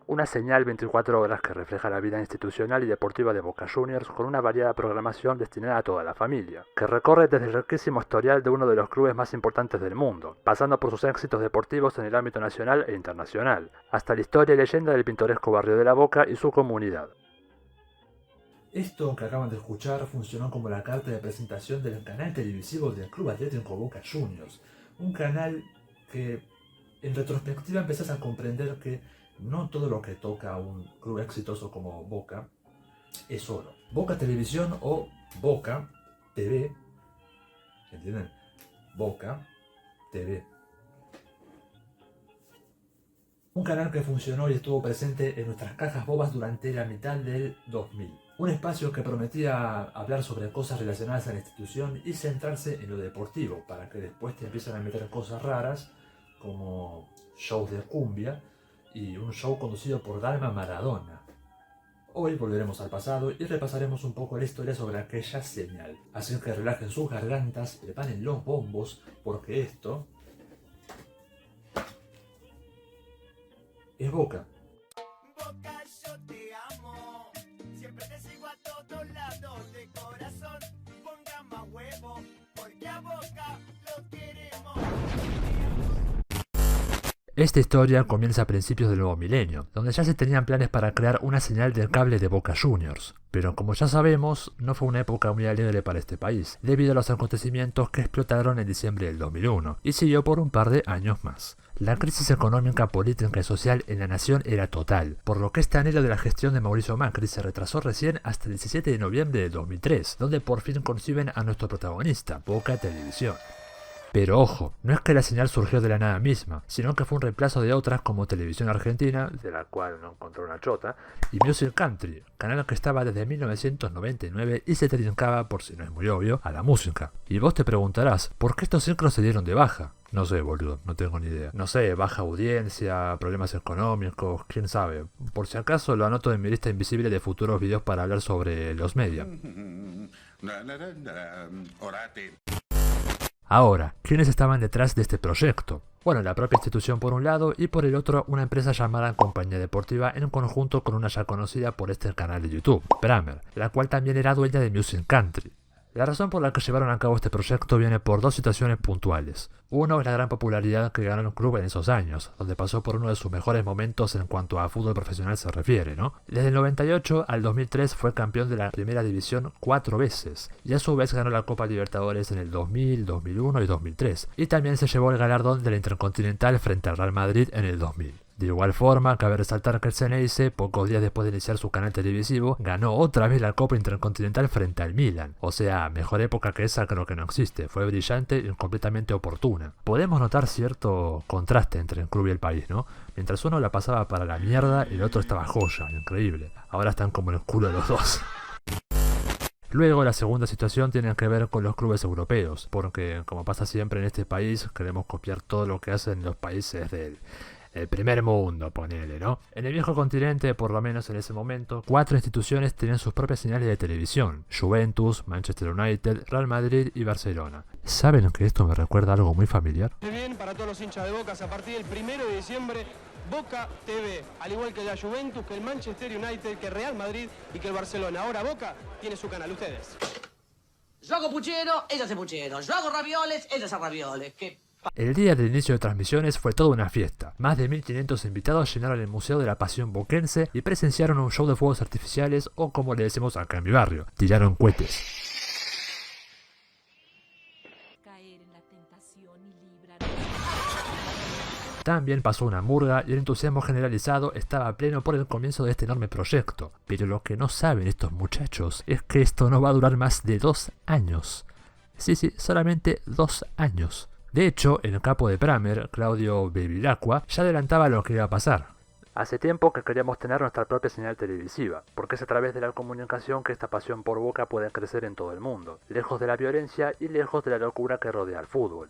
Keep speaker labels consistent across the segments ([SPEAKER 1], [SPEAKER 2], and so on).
[SPEAKER 1] Una señal 24 horas que refleja la vida institucional y deportiva de Boca Juniors con una variada programación destinada a toda la familia, que recorre desde el riquísimo historial de uno de los clubes más importantes del mundo, pasando por sus éxitos deportivos en el ámbito nacional e internacional, hasta la historia y leyenda del pintoresco barrio de La Boca y su comunidad.
[SPEAKER 2] Esto que acaban de escuchar funcionó como la carta de presentación del canal televisivo del Club Atlético Boca Juniors, un canal que en retrospectiva empezás a comprender que no todo lo que toca un club exitoso como Boca es oro. Boca Televisión o Boca TV, ¿entienden? Boca TV. Un canal que funcionó y estuvo presente en nuestras cajas bobas durante la mitad del 2000. Un espacio que prometía hablar sobre cosas relacionadas a la institución y centrarse en lo deportivo, para que después te empiecen a meter cosas raras como shows de cumbia y un show conducido por Dalma Maradona. Hoy volveremos al pasado y repasaremos un poco la historia sobre aquella señal. Así que relajen sus gargantas, preparen los bombos, porque esto es Boca.
[SPEAKER 3] Boca, yo te amo. Siempre te sigo a todos lados de corazón. Ponga más huevo, porque a Boca lo queremos.
[SPEAKER 1] Esta historia comienza a principios del nuevo milenio, donde ya se tenían planes para crear una señal del cable de Boca Juniors. Pero como ya sabemos, no fue una época muy alegre para este país, debido a los acontecimientos que explotaron en diciembre del 2001, y siguió por un par de años más. La crisis económica, política y social en la nación era total, por lo que este anhelo de la gestión de Mauricio Macri se retrasó recién hasta el 17 de noviembre de 2003, donde por fin conciben a nuestro protagonista, Boca Televisión. Pero ojo, no es que la señal surgió de la nada misma, sino que fue un reemplazo de otras como Televisión Argentina, de la cual no encontró una chota, y Music Country, canal que estaba desde 1999 y se trincaba, por si no es muy obvio, a la música. Y vos te preguntarás, ¿por qué estos ciclos se dieron de baja? No sé, boludo, no tengo ni idea. No sé, baja audiencia, problemas económicos, quién sabe. Por si acaso lo anoto en mi lista invisible de futuros videos para hablar sobre los media.
[SPEAKER 4] Orate.
[SPEAKER 1] Ahora, ¿quiénes estaban detrás de este proyecto? Bueno, la propia institución por un lado y por el otro una empresa llamada Compañía Deportiva en conjunto con una ya conocida por este canal de YouTube, Pramer, la cual también era dueña de Music Country. La razón por la que llevaron a cabo este proyecto viene por dos situaciones puntuales. Uno es la gran popularidad que ganó el club en esos años, donde pasó por uno de sus mejores momentos en cuanto a fútbol profesional se refiere, ¿no? Desde el 98 al 2003 fue campeón de la primera división 4 veces, y a su vez ganó la Copa Libertadores en el 2000, 2001 y 2003, y también se llevó el galardón de la Intercontinental frente al Real Madrid en el 2000. De igual forma, cabe resaltar que el Ceneice, pocos días después de iniciar su canal televisivo, ganó otra vez la Copa Intercontinental frente al Milan. O sea, mejor época que esa creo que no existe, fue brillante y completamente oportuna. Podemos notar cierto contraste entre el club y el país, ¿no? Mientras uno la pasaba para la mierda, el otro estaba joya, increíble. Ahora están como en el culo de los dos. Luego, la segunda situación tiene que ver con los clubes europeos, porque como pasa siempre en este país, queremos copiar todo lo que hacen los países del el primer mundo, ponele, ¿no? En el viejo continente, por lo menos en ese momento, 4 instituciones tenían sus propias señales de televisión: Juventus, Manchester United, Real Madrid y Barcelona. ¿Saben que esto me recuerda a algo muy familiar?
[SPEAKER 5] Bien, para todos los hinchas de Boca, a partir del 1 de diciembre, Boca TV, al igual que la Juventus, que el Manchester United, que el Real Madrid y que el Barcelona. Ahora Boca tiene su canal, ustedes.
[SPEAKER 6] Yo hago puchero, ella hace puchero. Yo hago ravioles, ella hace ravioles.
[SPEAKER 1] El día del inicio de transmisiones fue toda una fiesta. Más de 1500 invitados llenaron el Museo de la Pasión Boquense y presenciaron un show de fuegos artificiales, o como le decimos acá en mi barrio, tiraron cohetes. También pasó una murga y el entusiasmo generalizado estaba pleno por el comienzo de este enorme proyecto. Pero lo que no saben estos muchachos es que esto no va a durar más de 2 años. Sí, solamente 2 años. De hecho, el capo de Pramer, Claudio Bevilacqua, ya adelantaba lo que iba a pasar. Hace tiempo que queríamos tener nuestra propia señal televisiva, porque es a través de la comunicación que esta pasión por Boca puede crecer en todo el mundo, lejos de la violencia y lejos de la locura que rodea al fútbol.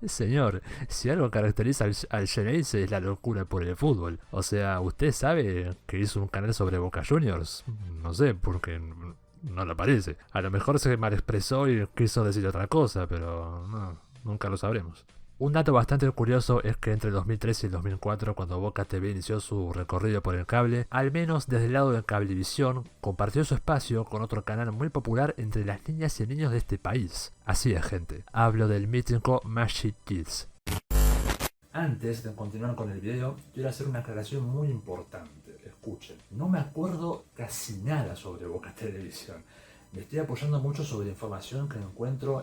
[SPEAKER 1] Señor, si algo caracteriza al Ceneice es la locura por el fútbol. O sea, ¿usted sabe que hizo un canal sobre Boca Juniors? No sé, porque no le parece. A lo mejor se malexpresó y quiso decir otra cosa, pero no, nunca lo sabremos. Un dato bastante curioso es que entre el 2003 y el 2004, cuando Boca TV inició su recorrido por el cable, al menos desde el lado de Cablevisión, compartió su espacio con otro canal muy popular entre las niñas y niños de este país. Así es, gente. Hablo del mítico Magic Kids.
[SPEAKER 2] Antes de continuar con el video, quiero hacer una aclaración muy importante. Escuchen, no me acuerdo casi nada sobre Boca Televisión. Me estoy apoyando mucho sobre información que encuentro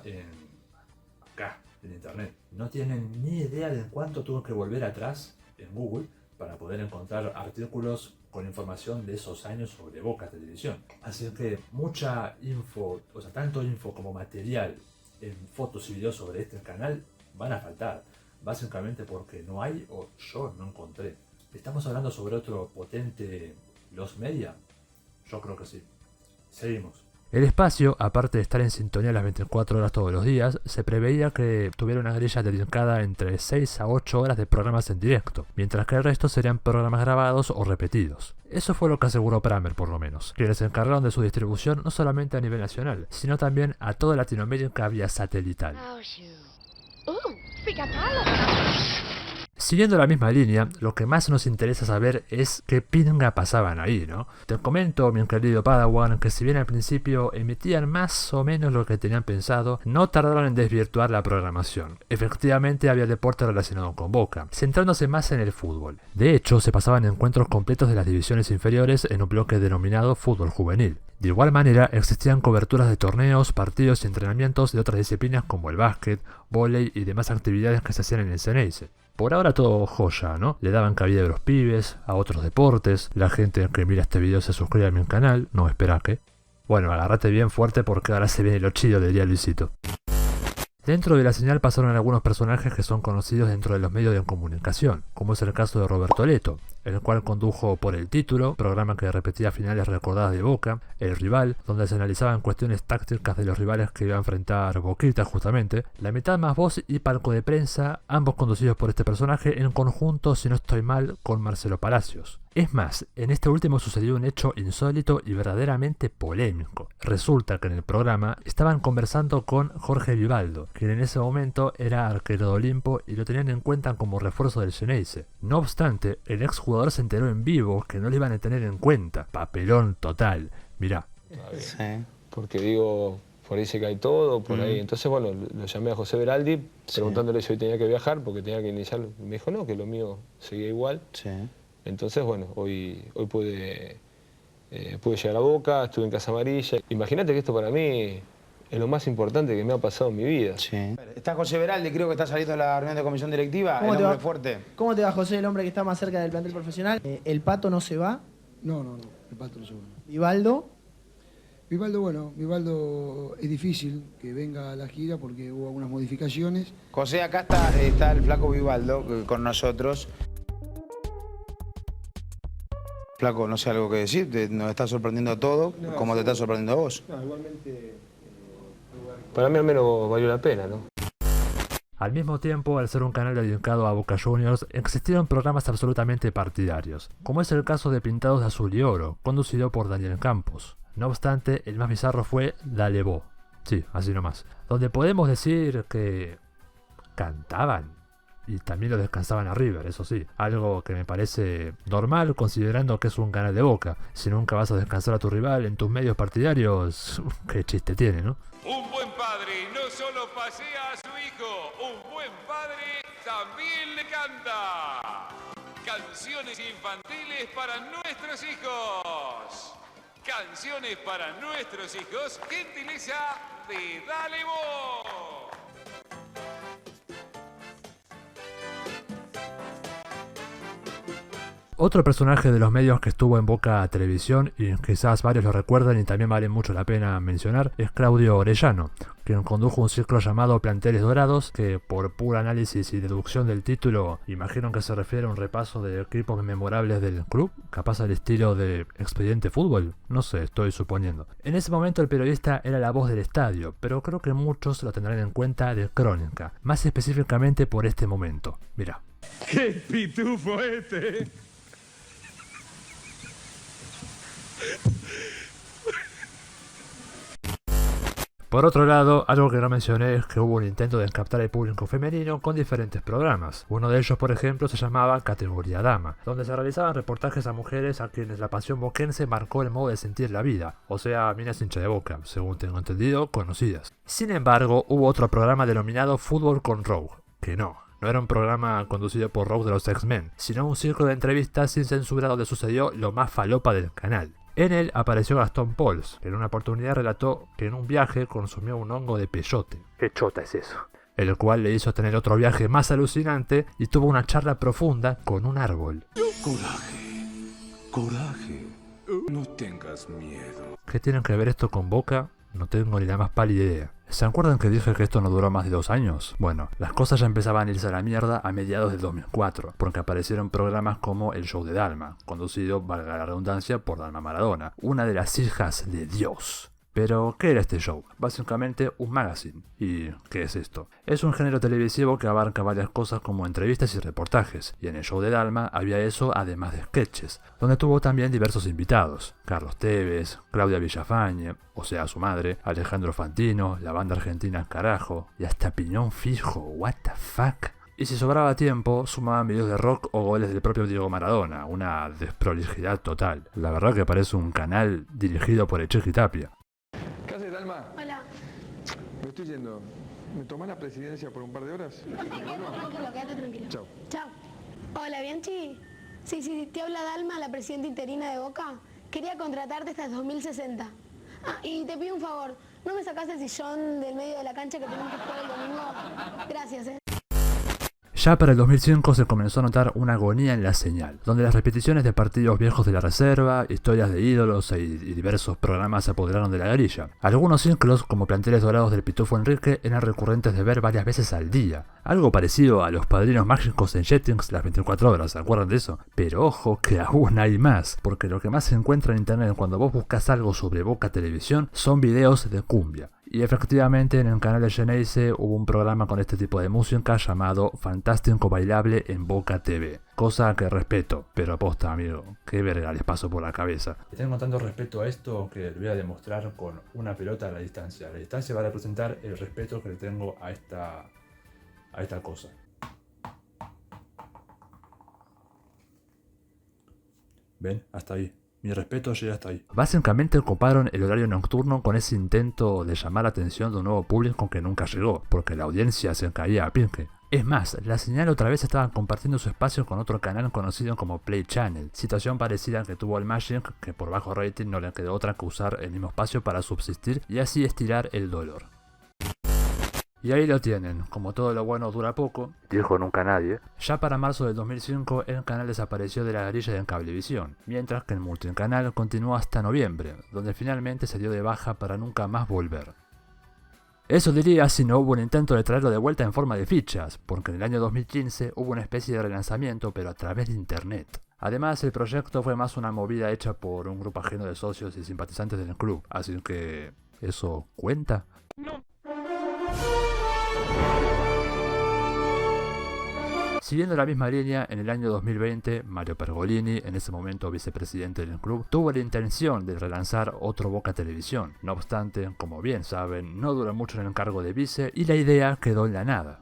[SPEAKER 2] acá, en internet. No tienen ni idea de cuánto tuve que volver atrás en Google para poder encontrar artículos con información de esos años sobre Boca Televisión. Así que mucha info, o sea, tanto info como material en fotos y videos sobre este canal van a faltar. Básicamente porque no hay o yo no encontré. ¿Estamos hablando sobre otro potente Los Media? Yo creo que sí. Seguimos.
[SPEAKER 1] El espacio, aparte de estar en sintonía las 24 horas todos los días, se preveía que tuviera una grilla dedicada entre 6 a 8 horas de programas en directo, mientras que el resto serían programas grabados o repetidos. Eso fue lo que aseguró Pramer, por lo menos, quienes se encargaron de su distribución no solamente a nivel nacional, sino también a toda Latinoamérica vía satelital. Siguiendo la misma línea, lo que más nos interesa saber es qué pinga pasaban ahí, ¿no? Te comento, mi querido Padawan, que si bien al principio emitían más o menos lo que tenían pensado, no tardaron en desvirtuar la programación. Efectivamente había deporte relacionado con Boca, centrándose más en el fútbol. De hecho, se pasaban encuentros completos de las divisiones inferiores en un bloque denominado fútbol juvenil. De igual manera, existían coberturas de torneos, partidos y entrenamientos de otras disciplinas como el básquet, vóley y demás actividades que se hacían en el Ceneice. Por ahora todo joya, ¿no? Le daban cabida a los pibes, a otros deportes, la gente que mira este video se suscribe a mi canal, no espera que. Bueno, agárrate bien fuerte porque ahora se viene lo chido, diría Luisito. Dentro de la señal pasaron algunos personajes que son conocidos dentro de los medios de comunicación, como es el caso de Roberto Leto, el cual condujo Por el Título, programa que repetía finales recordadas de Boca, El Rival, donde se analizaban cuestiones tácticas de los rivales que iba a enfrentar Boquita justamente, La Mitad más Voz y Palco de Prensa, ambos conducidos por este personaje en conjunto, si no estoy mal, con Marcelo Palacios. Es más, en este último sucedió un hecho insólito y verdaderamente polémico. Resulta que en el programa estaban conversando con Jorge Vivaldo, quien en ese momento era arquero de Olimpo y lo tenían en cuenta como refuerzo del Ceneice. No obstante, el exjugador se enteró en vivo que no lo iban a tener en cuenta. Papelón total. Mirá.
[SPEAKER 4] Sí. Porque digo, por ahí se cae todo, por ahí. Entonces, bueno, lo llamé a José Beraldi preguntándole si hoy tenía que viajar porque tenía que iniciar. Me dijo no, que lo mío seguía igual. Sí. Entonces, bueno, hoy pude llegar a Boca, estuve en Casa Amarilla. Imagínate que esto para mí es lo más importante que me ha pasado en mi vida. Sí.
[SPEAKER 7] Está José Beraldi, creo que está saliendo de la reunión de comisión directiva, el hombre fuerte.
[SPEAKER 8] ¿Cómo te va, José, el hombre que está más cerca del plantel profesional? ¿El Pato no se va?
[SPEAKER 9] No, el Pato no se va.
[SPEAKER 8] ¿Vivaldo?
[SPEAKER 9] Vivaldo es difícil que venga a la gira porque hubo algunas modificaciones.
[SPEAKER 7] José, acá está el flaco Vivaldo con nosotros. Flaco, no sé algo que decir, nos está sorprendiendo a todos, como te está sorprendiendo a vos.
[SPEAKER 4] No, igualmente, para mí al menos valió la pena, ¿no?
[SPEAKER 1] Al mismo tiempo, al ser un canal dedicado a Boca Juniors, existieron programas absolutamente partidarios, como es el caso de Pintados de Azul y Oro, conducido por Daniel Campos. No obstante, el más bizarro fue Dale Bo, sí, así nomás, donde podemos decir que cantaban. Y también lo descansaban a River, eso sí. Algo que me parece normal considerando que es un canal de Boca. Si nunca vas a descansar a tu rival en tus medios partidarios, qué chiste tiene, ¿no?
[SPEAKER 10] Un buen padre no solo pasea a su hijo, un buen padre también le canta. Canciones infantiles para nuestros hijos. Canciones para nuestros hijos, gentileza de Dale Bo.
[SPEAKER 1] Otro personaje de los medios que estuvo en Boca Televisión, y quizás varios lo recuerdan y también vale mucho la pena mencionar, es Claudio Orellano, quien condujo un ciclo llamado Planteles Dorados, que por puro análisis y deducción del título, imagino que se refiere a un repaso de equipos memorables del club, capaz al estilo de Expediente Fútbol, no sé, estoy suponiendo. En ese momento el periodista era la voz del estadio, pero creo que muchos lo tendrán en cuenta de Crónica, más específicamente por este momento. Mirá.
[SPEAKER 10] ¡Qué pitufo este!
[SPEAKER 1] Por otro lado, algo que no mencioné es que hubo un intento de captar al público femenino con diferentes programas. Uno de ellos, por ejemplo, se llamaba Categoría Dama, donde se realizaban reportajes a mujeres a quienes la pasión boquense marcó el modo de sentir la vida, o sea, minas hincha de Boca, según tengo entendido, conocidas. Sin embargo, hubo otro programa denominado Fútbol con Rogue, que no era un programa conducido por Rogue de los X-Men, sino un círculo de entrevistas sin censura donde sucedió lo más falopa del canal. En él apareció Gastón Pauls, que en una oportunidad relató que en un viaje consumió un hongo de peyote. ¿Qué chota es eso? El cual le hizo tener otro viaje más alucinante y tuvo una charla profunda con un árbol.
[SPEAKER 11] Coraje, no tengas miedo.
[SPEAKER 1] ¿Qué tienen que ver esto con Boca? No tengo ni la más pálida idea. ¿Se acuerdan que dije que esto no duró más de 2 años? Bueno, las cosas ya empezaban a irse a la mierda a mediados del 2004, porque aparecieron programas como El Show de Dalma, conducido, valga la redundancia, por Dalma Maradona, una de las hijas de Dios. Pero, ¿qué era este show? Básicamente un magazine. ¿Y qué es esto? Es un género televisivo que abarca varias cosas como entrevistas y reportajes, y en el show de Dalma había eso además de sketches, donde tuvo también diversos invitados. Carlos Tevez, Claudia Villafañe, o sea su madre, Alejandro Fantino, la banda argentina Carajo, y hasta Piñón Fijo, what the fuck. Y si sobraba tiempo, sumaban videos de rock o goles del propio Diego Maradona, una desprolijidad total. La verdad que parece un canal dirigido por el Chiqui Tapia.
[SPEAKER 4] ¿Qué haces, Dalma?
[SPEAKER 12] Hola.
[SPEAKER 4] Me estoy yendo. ¿Me tomás la presidencia por un par de horas?
[SPEAKER 12] Quédate tranquilo.
[SPEAKER 4] Chao.
[SPEAKER 12] Chao. Hola, Bianchi. Sí, te habla Dalma, la presidenta interina de Boca. Quería contratarte hasta el 2060. Ah, y te pido un favor. ¿No me sacás el sillón del medio de la cancha que tenemos que jugar el domingo? Gracias,
[SPEAKER 1] Ya para el 2005 se comenzó a notar una agonía en la señal, donde las repeticiones de partidos viejos de la reserva, historias de ídolos y diversos programas se apoderaron de la grilla. Algunos ciclos, como Planteles Dorados del Pitufo Enrique, eran recurrentes de ver varias veces al día. Algo parecido a Los Padrinos Mágicos en Jetix las 24 horas, ¿se acuerdan de eso? Pero ojo que aún hay más, porque lo que más se encuentra en internet cuando vos buscas algo sobre Boca Televisión son videos de cumbia. Y efectivamente en el canal de Geneise hubo un programa con este tipo de música llamado Fantástico Bailable en Boca TV. Cosa que respeto, pero posta amigo, qué verga les pasó por la cabeza.
[SPEAKER 2] Tengo tanto respeto a esto que lo voy a demostrar con una pelota a la distancia. La distancia va a representar el respeto que le tengo a esta cosa. ¿Ven? Hasta ahí. Mi respeto llega hasta ahí.
[SPEAKER 1] Básicamente coparon el horario nocturno con ese intento de llamar la atención de un nuevo público que nunca llegó, porque la audiencia se caía a pique. Es más, la señal otra vez estaba compartiendo su espacio con otro canal conocido como Play Channel, situación parecida que tuvo el Magic, que por bajo rating no le quedó otra que usar el mismo espacio para subsistir y así estirar el dolor. Y ahí lo tienen, como todo lo bueno dura poco, dijo nunca nadie. Ya para marzo del 2005 el canal desapareció de la grilla de Cablevisión, mientras que el multicanal continuó hasta noviembre, donde finalmente se dio de baja para nunca más volver. Eso diría si no hubo un intento de traerlo de vuelta en forma de fichas, porque en el año 2015 hubo una especie de relanzamiento pero a través de internet. Además el proyecto fue más una movida hecha por un grupo ajeno de socios y simpatizantes del club, así que... ¿eso cuenta? No. Siguiendo la misma línea, en el año 2020, Mario Pergolini, en ese momento vicepresidente del club, tuvo la intención de relanzar otro Boca Televisión. No obstante, como bien saben, no duró mucho en el cargo de vice y la idea quedó en la nada.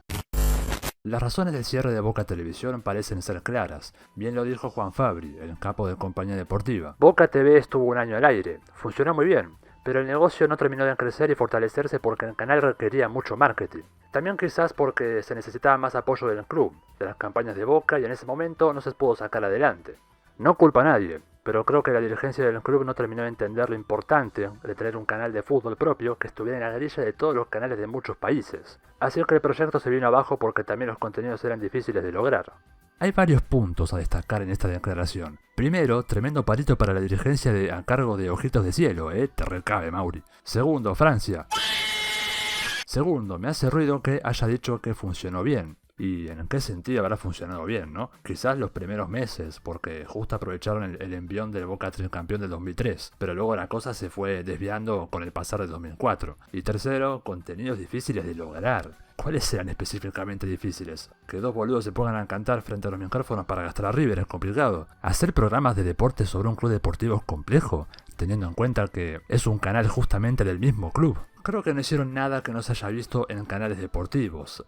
[SPEAKER 1] Las razones del cierre de Boca Televisión parecen ser claras. Bien lo dijo Juan Fabri, el capo de compañía deportiva. Boca TV estuvo un año al aire, funcionó muy bien, pero el negocio no terminó de crecer y fortalecerse porque el canal requería mucho marketing. También quizás porque se necesitaba más apoyo del club, de las campañas de Boca, y en ese momento no se pudo sacar adelante. No culpa a nadie, pero creo que la dirigencia del club no terminó de entender lo importante de tener un canal de fútbol propio que estuviera en la grilla de todos los canales de muchos países. Así que el proyecto se vino abajo porque también los contenidos eran difíciles de lograr. Hay varios puntos a destacar en esta declaración. Primero, tremendo palito para la dirigencia a cargo de Ojitos de Cielo, te recabe, Mauri. Segundo, Francia. Segundo, me hace ruido que haya dicho que funcionó bien. ¿Y en qué sentido habrá funcionado bien, no? Quizás los primeros meses, porque justo aprovecharon el envión del Boca tricampeón del 2003, pero luego la cosa se fue desviando con el pasar del 2004. Y tercero, contenidos difíciles de lograr. ¿Cuáles eran específicamente difíciles? Que dos boludos se pongan a cantar frente a los micrófonos para gastar a River es complicado. Hacer programas de deporte sobre un club deportivo es complejo, teniendo en cuenta que es un canal justamente del mismo club. Creo que no hicieron nada que no se haya visto en canales deportivos.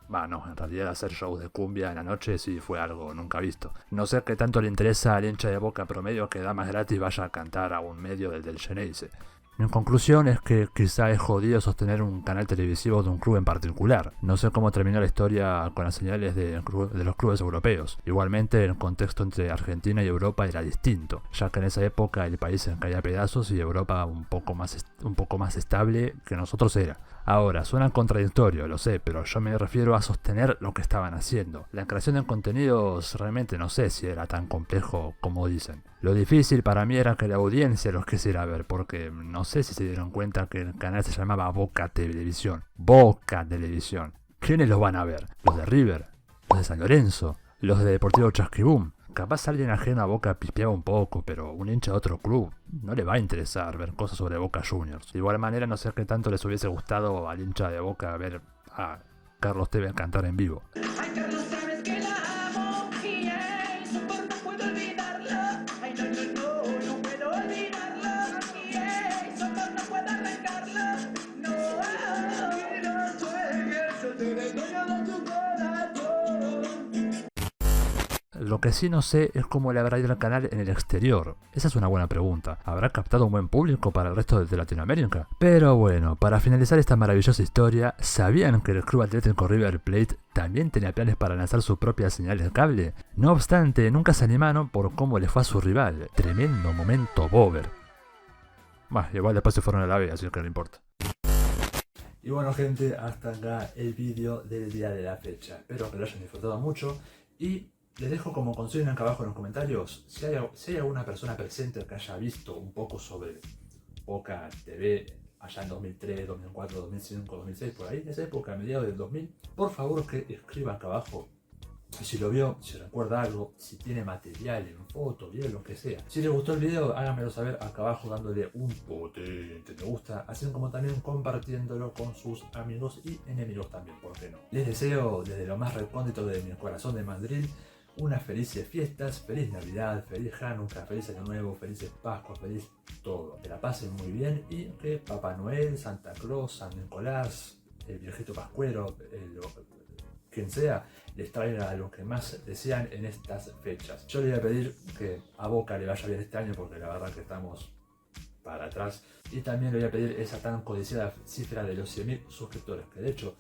[SPEAKER 1] No, en realidad hacer shows de cumbia en la noche sí fue algo nunca visto. No sé qué tanto le interesa al hincha de Boca promedio que damas gratis vaya a cantar a un medio del Geneise. Mi conclusión es que quizá es jodido sostener un canal televisivo de un club en particular. No sé cómo terminó la historia con las señales de los clubes europeos. Igualmente el contexto entre Argentina y Europa era distinto, ya que en esa época el país se caía a pedazos y Europa un poco más estable que nosotros era. Ahora, suena contradictorio, lo sé, pero yo me refiero a sostener lo que estaban haciendo. La creación de contenidos realmente no sé si era tan complejo como dicen. Lo difícil para mí era que la audiencia los quisiera ver, porque no sé si se dieron cuenta que el canal se llamaba Boca Televisión. Boca Televisión. ¿Quiénes los van a ver? ¿Los de River? ¿Los de San Lorenzo? ¿Los de Deportivo Chasquibum? Capaz alguien ajeno a Boca pispeaba un poco, pero un hincha de otro club no le va a interesar ver cosas sobre Boca Juniors. De igual manera, no sé qué tanto les hubiese gustado al hincha de Boca ver a Carlos Tevez cantar en vivo.
[SPEAKER 3] Ay, Carlos, sabes que la amo y eso por no puedo olvidarla. Ay, no puedo olvidarla y eso por no puedo arrancarla. No, no juegues, yo te dejo todo tu corazón.
[SPEAKER 1] Lo que sí no sé es cómo le habrá ido al canal en el exterior. Esa es una buena pregunta. ¿Habrá captado un buen público para el resto de Latinoamérica? Pero bueno, para finalizar esta maravillosa historia, ¿sabían que el Club Atlético River Plate también tenía planes para lanzar su propia señal de cable? No obstante, nunca se animaron por cómo le fue a su rival. Tremendo momento Bober. Igual después se fueron a la B, así que no importa.
[SPEAKER 2] Y bueno gente, hasta acá el vídeo del día de la fecha. Espero que lo hayan disfrutado mucho y les dejo como consigna acá abajo en los comentarios si hay alguna persona presente que haya visto un poco sobre Boca TV allá en 2003, 2004, 2005, 2006, por ahí, en esa época, a mediados del 2000. Por favor que escriba acá abajo si lo vio, si recuerda algo, si tiene material en foto, video, lo que sea. Si les gustó el video, háganmelo saber acá abajo dándole un potente me gusta, así como también compartiéndolo con sus amigos y enemigos también, ¿por qué no? Les deseo desde lo más recóndito de mi corazón de Madrid unas felices fiestas, feliz Navidad, feliz Hanukkah, feliz Año Nuevo, felices Pascuas, feliz todo. Que la pasen muy bien y que Papá Noel, Santa Claus, San Nicolás, el viejito pascuero, quien sea, les traiga lo que más desean en estas fechas. Yo le voy a pedir que a Boca le vaya bien este año porque la verdad que estamos para atrás. Y también le voy a pedir esa tan codiciada cifra de los 100.000 suscriptores, que de hecho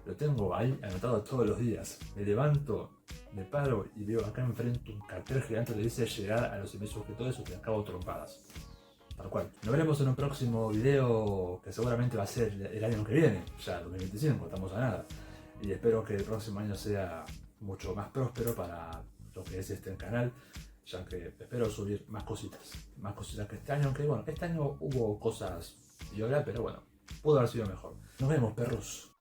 [SPEAKER 2] lo tengo ahí anotado todos los días. Me levanto, me paro y veo acá enfrente un cartel gigante que dice llegar a los 100.000 suscriptores o te acabo trompadas. Tal cual. Nos veremos en un próximo video que seguramente va a ser el año que viene, ya 2025, estamos a nada. Y espero que el próximo año sea mucho más próspero para lo que es este canal, ya que espero subir más cositas que este año, aunque bueno, este año hubo cosas viola, pero bueno, pudo haber sido mejor. Nos vemos, perros.